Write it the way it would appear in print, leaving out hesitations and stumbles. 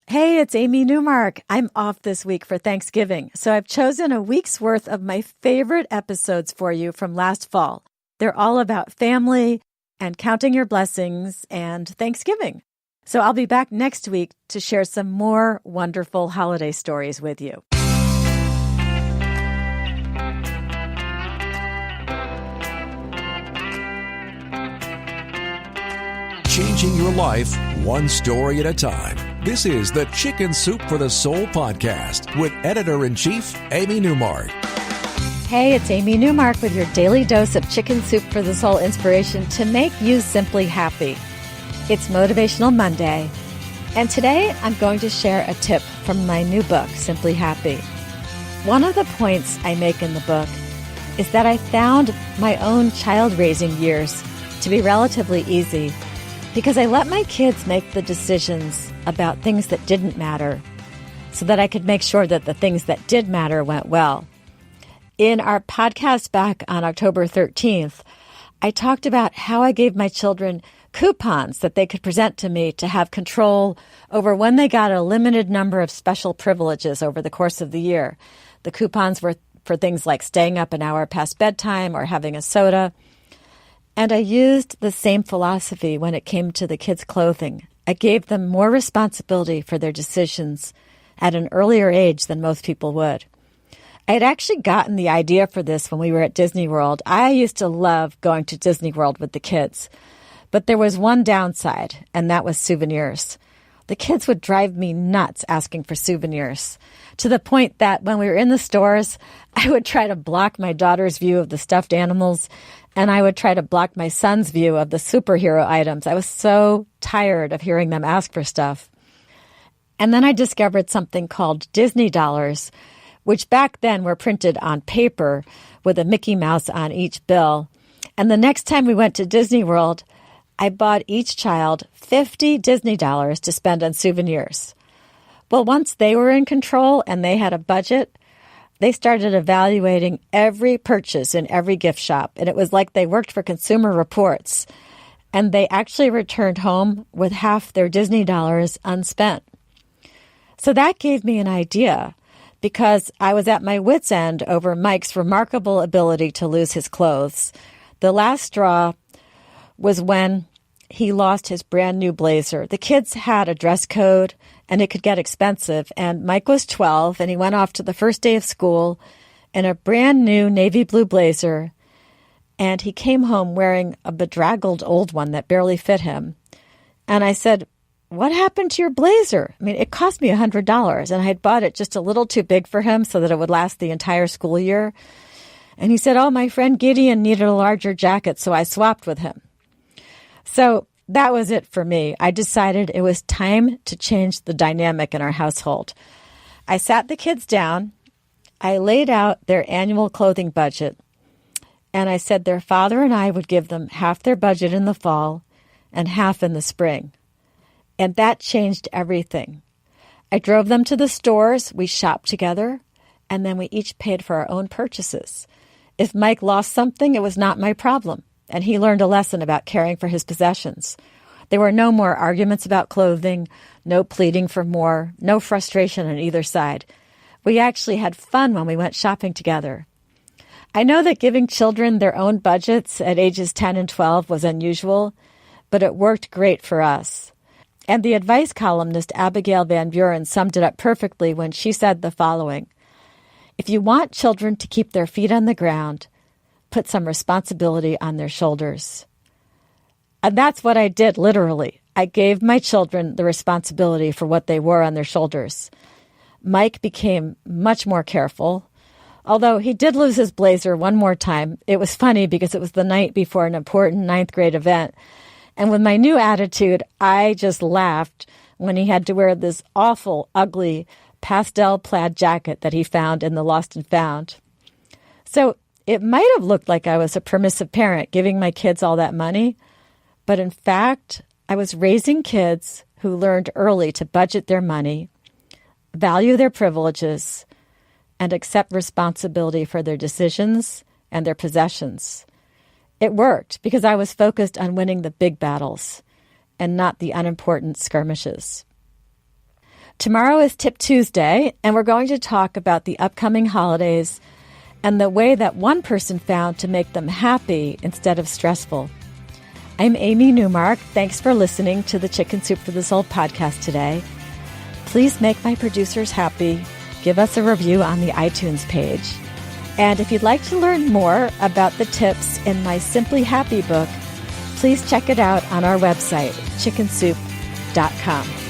Hey, it's Amy Newmark. I'm off this week for Thanksgiving, so I've chosen a week's worth of my favorite episodes for you from last fall. They're all about family and counting your blessings and Thanksgiving. So I'll be back next week to share some more wonderful holiday stories with you. Changing your life one story at a time. This is the Chicken Soup for the Soul podcast with Editor-in-Chief Amy Newmark. Hey, it's Amy Newmark with your daily dose of Chicken Soup for the Soul inspiration to make you simply happy. It's Motivational Monday, and today I'm going to share a tip from my new book, Simply Happy. One of the points I make in the book is that I found my own child-raising years to be relatively easy because I let my kids make the decisions about things that didn't matter so that I could make sure that the things that did matter went well. In our podcast back on October 13th, I talked about how I gave my children coupons that they could present to me to have control over when they got a limited number of special privileges over the course of the year. The coupons were for things like staying up an hour past bedtime or having a soda. And I used the same philosophy when it came to the kids' clothing. I gave them more responsibility for their decisions at an earlier age than most people would. I had actually gotten the idea for this when we were at Disney World. I used to love going to Disney World with the kids. But there was one downside, and that was souvenirs. The kids would drive me nuts asking for souvenirs, to the point that when we were in the stores, I would try to block my daughter's view of the stuffed animals, and I would try to block my son's view of the superhero items. I was so tired of hearing them ask for stuff. And then I discovered something called Disney dollars, which back then were printed on paper with a Mickey Mouse on each bill. And the next time we went to Disney World, I bought each child $50 Disney dollars to spend on souvenirs. Well, once they were in control and they had a budget, they started evaluating every purchase in every gift shop. And it was like they worked for Consumer Reports. And they actually returned home with half their Disney dollars unspent. So that gave me an idea because I was at my wit's end over Mike's remarkable ability to lose his clothes. The last straw was when he lost his brand new blazer. The kids had a dress code and it could get expensive. And Mike was 12 and he went off to the first day of school in a brand new navy blue blazer. And he came home wearing a bedraggled old one that barely fit him. And I said, "What happened to your blazer?" I mean, it cost me $100 and I had bought it just a little too big for him so that it would last the entire school year. And he said, "Oh, my friend Gideon needed a larger jacket, so I swapped with him." So that was it for me. I decided it was time to change the dynamic in our household. I sat the kids down. I laid out their annual clothing budget. And I said their father and I would give them half their budget in the fall and half in the spring. And that changed everything. I drove them to the stores. We shopped together. And then we each paid for our own purchases. If Mike lost something, it was not my problem. And he learned a lesson about caring for his possessions. There were no more arguments about clothing, no pleading for more, no frustration on either side. We actually had fun when we went shopping together. I know that giving children their own budgets at ages 10 and 12 was unusual, but it worked great for us. And the advice columnist Abigail Van Buren summed it up perfectly when she said the following: "If you want children to keep their feet on the ground, put some responsibility on their shoulders." And that's what I did, literally. I gave my children the responsibility for what they wore on their shoulders. Mike became much more careful, although he did lose his blazer one more time. It was funny because it was the night before an important ninth grade event. And with my new attitude, I just laughed when he had to wear this awful, ugly pastel plaid jacket that he found in the Lost and Found. So it might have looked like I was a permissive parent giving my kids all that money, but in fact, I was raising kids who learned early to budget their money, value their privileges, and accept responsibility for their decisions and their possessions. It worked because I was focused on winning the big battles and not the unimportant skirmishes. Tomorrow is Tip Tuesday, and we're going to talk about the upcoming holidays and the way that one person found to make them happy instead of stressful. I'm Amy Newmark. Thanks for listening to the Chicken Soup for the Soul podcast today. Please make my producers happy. Give us a review on the iTunes page. And if you'd like to learn more about the tips in my Simply Happy book, please check it out on our website, chickensoup.com.